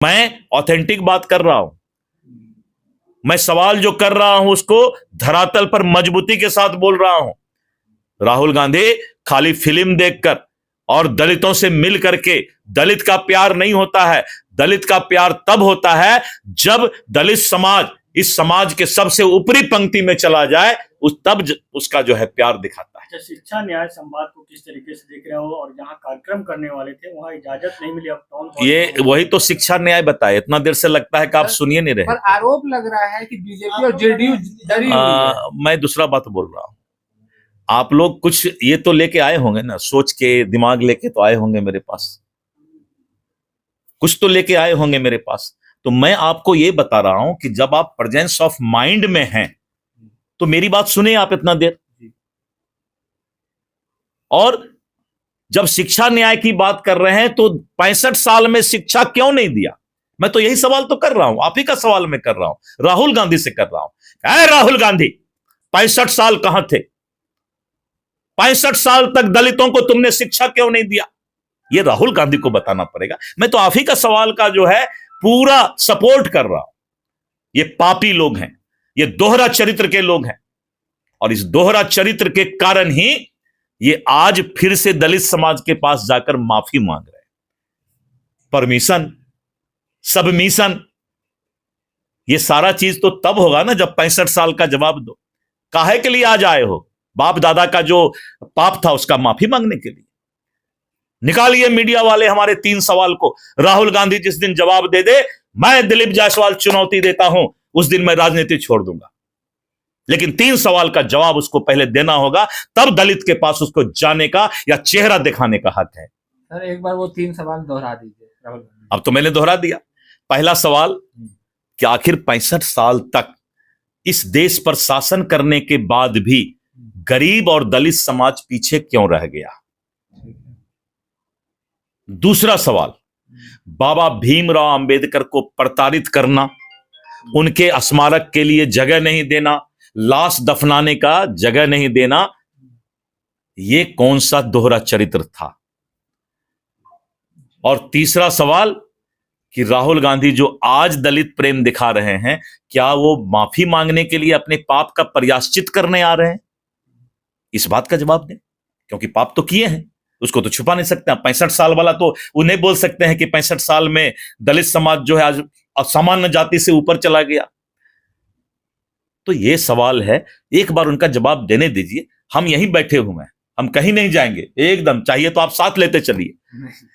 मैं ऑथेंटिक बात कर रहा हूं। मैं सवाल जो कर रहा हूं उसको धरातल पर मजबूती के साथ बोल रहा हूं। राहुल गांधी खाली फिल्म देखकर और दलितों से मिल करके दलित का प्यार नहीं होता है। दलित का प्यार तब होता है जब दलित समाज इस समाज के सबसे ऊपरी पंक्ति में चला जाए, तब उसका जो है प्यार दिखाता है। शिक्षा न्याय संवाद को किस तरीके से देख रहे हो, और जहां कार्यक्रम करने वाले थे वहां इजाजत नहीं मिली, अब ये वही तो शिक्षा न्याय बताए। इतना देर से लगता है कि आप सुनिए नहीं रहे। पर आरोप लग रहा है कि बीजेपी और जेडीयू डरी हुई है। मैं दूसरा बात बोल रहा हूं। आप लोग कुछ ये तो लेके आए होंगे ना, सोच के दिमाग लेके तो आए होंगे मेरे पास, कुछ तो लेके आए होंगे मेरे पास। तो मैं आपको ये बता रहा हूं कि जब आप प्रेजेंस ऑफ माइंड में हैं तो मेरी बात सुने आप इतना देर। और जब शिक्षा न्याय की बात कर रहे हैं तो 65 साल में शिक्षा क्यों नहीं दिया? मैं तो यही सवाल तो कर रहा हूं, आप ही का सवाल मैं कर रहा हूं, राहुल गांधी से कर रहा हूं। ऐ राहुल गांधी, 65 साल कहां थे? 65 साल तक दलितों को तुमने शिक्षा क्यों नहीं दिया? ये राहुल गांधी को बताना पड़ेगा। मैं तो आप ही का सवाल का जो है पूरा सपोर्ट कर रहा हूं। ये पापी लोग हैं, ये दोहरा चरित्र के लोग हैं, और इस दोहरा चरित्र के कारण ही ये आज फिर से दलित समाज के पास जाकर माफी मांग रहे हैं। परमिशन, सबमिशन, ये सारा चीज तो तब होगा ना जब 65 साल का जवाब दो। काहे के लिए आज आए हो? बाप दादा का जो पाप था उसका माफी मांगने के लिए। निकालिए मीडिया वाले हमारे 3 सवाल को। राहुल गांधी जिस दिन जवाब दे दे, मैं दिलीप जायसवाल चुनौती देता हूं, उस दिन मैं राजनीति छोड़ दूंगा। लेकिन 3 सवाल का जवाब उसको पहले देना होगा, तब दलित के पास उसको जाने का या चेहरा दिखाने का हक है। सर एक बार वो 3 सवाल दोहरा दीजिए राहुल गांधी। अब तो मैंने दोहरा दिया। पहला सवाल कि आखिर 65 साल तक इस देश पर शासन करने के बाद भी गरीब और दलित समाज पीछे क्यों रह गया? दूसरा सवाल, बाबा भीमराव अंबेडकर को प्रताड़ित करना, उनके स्मारक के लिए जगह नहीं देना, लाश दफनाने का जगह नहीं देना, यह कौन सा दोहरा चरित्र था? और तीसरा सवाल कि राहुल गांधी जो आज दलित प्रेम दिखा रहे हैं, क्या वो माफी मांगने के लिए अपने पाप का प्रायश्चित करने आ रहे हैं? इस बात का जवाब दें, क्योंकि पाप तो किए हैं, उसको तो छुपा नहीं सकते। 65 साल वाला तो उन्हें बोल सकते हैं कि 65 साल में दलित समाज जो है आज सामान्य जाति से ऊपर चला गया। तो ये सवाल है, एक बार उनका जवाब देने दीजिए। हम यहीं बैठे हुए हैं, हम कहीं नहीं जाएंगे एकदम। चाहिए तो आप साथ लेते चलिए,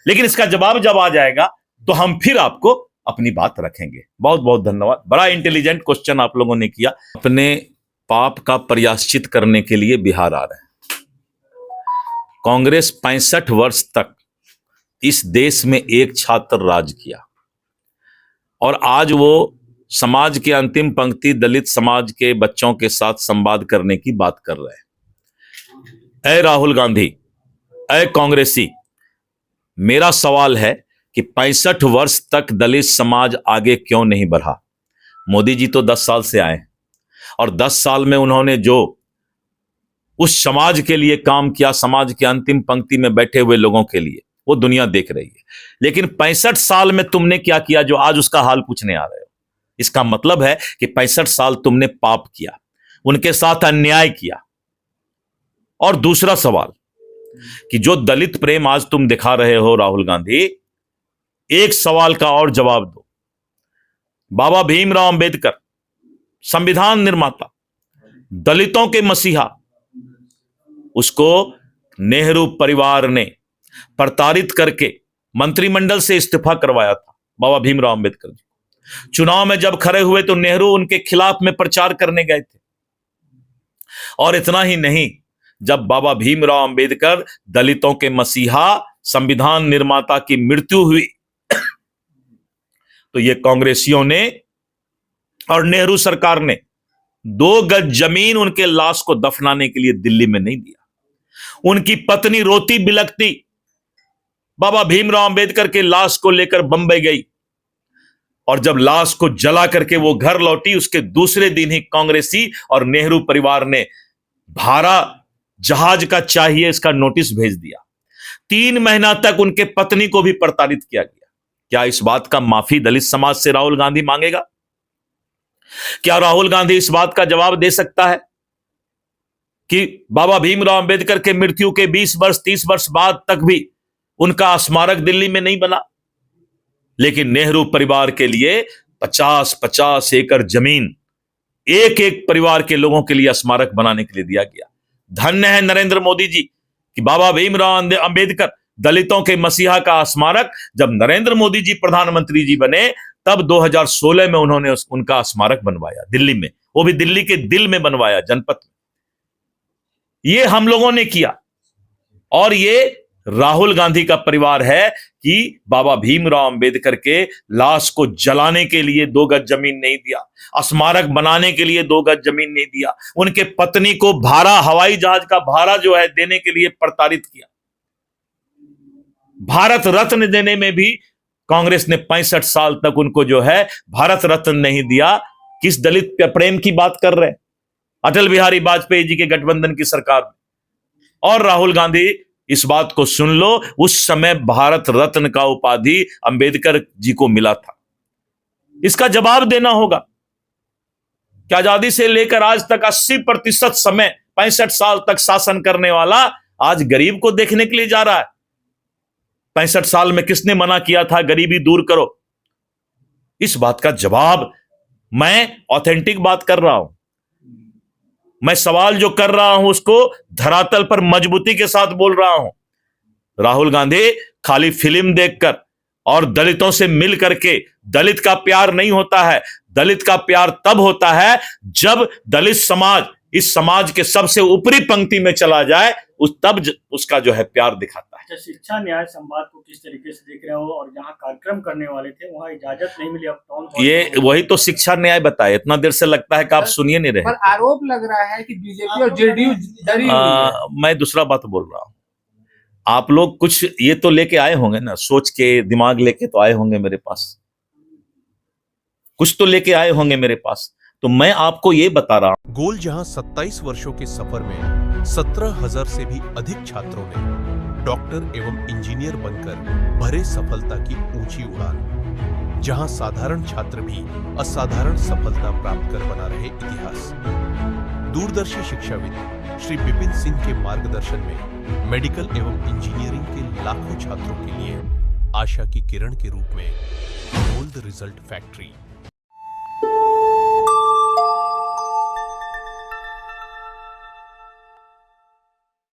लेकिन इसका जवाब जब आ जाएगा तो हम फिर आपको अपनी बात रखेंगे। बहुत बहुत धन्यवाद। बड़ा इंटेलिजेंट क्वेश्चन आप लोगों ने किया। अपने पाप का प्रायश्चित करने के लिए बिहार आ रहे हैं। कांग्रेस 65 वर्ष तक इस देश में एक छात्र राज किया, और आज वो समाज के अंतिम पंक्ति दलित समाज के बच्चों के साथ संवाद करने की बात कर रहे हैं। ऐ राहुल गांधी, ऐ कांग्रेसी, मेरा सवाल है कि 65 वर्ष तक दलित समाज आगे क्यों नहीं बढ़ा? मोदी जी तो 10 साल से आए, और 10 साल में उन्होंने जो उस समाज के लिए काम किया, समाज के अंतिम पंक्ति में बैठे हुए लोगों के लिए, वो दुनिया देख रही है। लेकिन 65 साल में तुमने क्या किया जो आज उसका हाल पूछने आ रहे हो? इसका मतलब है कि 65 साल तुमने पाप किया, उनके साथ अन्याय किया। और दूसरा सवाल कि जो दलित प्रेम आज तुम दिखा रहे हो राहुल गांधी, एक सवाल का और जवाब दो। बाबा भीमराव अंबेडकर, संविधान निर्माता, दलितों के मसीहा, उसको नेहरू परिवार ने प्रताड़ित करके मंत्रिमंडल से इस्तीफा करवाया था। बाबा भीमराव अंबेडकर जी चुनाव में जब खड़े हुए तो नेहरू उनके खिलाफ में प्रचार करने गए थे। और इतना ही नहीं, जब बाबा भीमराव अंबेडकर दलितों के मसीहा, संविधान निर्माता की मृत्यु हुई तो ये कांग्रेसियों ने और नेहरू सरकार ने 2 गज जमीन उनके लाश को दफनाने के लिए दिल्ली में नहीं दिया। उनकी पत्नी रोती बिलखती बाबा भीमराव अंबेडकर के लाश को लेकर बंबई गई, और जब लाश को जला करके वो घर लौटी, उसके दूसरे दिन ही कांग्रेसी और नेहरू परिवार ने भाड़ा जहाज का चाहिए इसका नोटिस भेज दिया। 3 महीना तक उनके पत्नी को भी प्रताड़ित किया गया। क्या इस बात का माफी दलित समाज से राहुल गांधी मांगेगा? क्या राहुल गांधी इस बात का जवाब दे सकता है कि बाबा भीमराव अंबेडकर के मृत्यु के 20 वर्ष 30 वर्ष बाद तक भी उनका स्मारक दिल्ली में नहीं बना? लेकिन नेहरू परिवार के लिए 50-50 एकड़ जमीन एक एक परिवार के लोगों के लिए स्मारक बनाने के लिए दिया गया। धन्य है नरेंद्र मोदी जी कि बाबा भीमराव अंबेडकर दलितों के मसीहा का स्मारक जब नरेंद्र मोदी जी प्रधानमंत्री जी बने तब 2016 में उन्होंने उनका स्मारक बनवाया दिल्ली में, वो भी दिल्ली के दिल में बनवाया, जनपद में। ये हम लोगों ने किया। और ये राहुल गांधी का परिवार है कि बाबा भीमराव अंबेडकर के लाश को जलाने के लिए 2 गज जमीन नहीं दिया, स्मारक बनाने के लिए 2 गज जमीन नहीं दिया, उनके पत्नी को भाड़ा, हवाई जहाज का भाड़ा जो है देने के लिए प्रताड़ित किया। भारत रत्न देने में भी कांग्रेस ने 65 साल तक उनको जो है भारत रत्न नहीं दिया। किस दलित प्रेम की बात कर रहे हैं? अटल बिहारी वाजपेयी जी के गठबंधन की सरकार में। और राहुल गांधी इस बात को सुन लो, उस समय भारत रत्न का उपाधि अंबेडकर जी को मिला था। इसका जवाब देना होगा कि आजादी से लेकर आज तक 80% समय 65 साल तक शासन करने वाला आज गरीब को देखने के लिए जा रहा है। 65 साल में किसने मना किया था गरीबी दूर करो? इस बात का जवाब, मैं ऑथेंटिक बात कर रहा हूं, मैं सवाल जो कर रहा हूं उसको धरातल पर मजबूती के साथ बोल रहा हूं। राहुल गांधी खाली फिल्म देखकर और दलितों से मिल करके दलित का प्यार नहीं होता है। दलित का प्यार तब होता है जब दलित समाज इस समाज के सबसे ऊपरी पंक्ति में चला जाए, तब उसका जो है प्यार दिखाता है। अच्छा, शिक्षा न्याय संवाद को किस तरीके से देख रहे हो? और जहां कार्यक्रम करने वाले थे वहां इजाजत नहीं मिली, अब कौन ये वही तो शिक्षा न्याय बताए। इतना देर से लगता है कि आप सुनिए नहीं रहे। पर आरोप लग रहा है कि बीजेपी और जेडीयू डरी हुई है। मैं दूसरा बात बोल रहा हूं। आप लोग कुछ ये तो लेके आए होंगे ना, सोच के दिमाग लेके तो आए होंगे मेरे पास, कुछ तो लेके आए होंगे मेरे पास। तो मैं आपको ये बता रहा हूं, गोल जहां 27 वर्षों के सफर में 17,000 से भी अधिक छात्रों ने डॉक्टर एवं इंजीनियर बनकर भरे सफलता की ऊंची उड़ान, जहां साधारण छात्र भी असाधारण सफलता प्राप्त कर बना रहे इतिहास। दूरदर्शी शिक्षाविद श्री विपिन सिंह के मार्गदर्शन में मेडिकल एवं इंजीनियरिंग के लाखों छात्रों के लिए आशा की किरण के रूप में गोल्ड रिजल्ट फैक्ट्री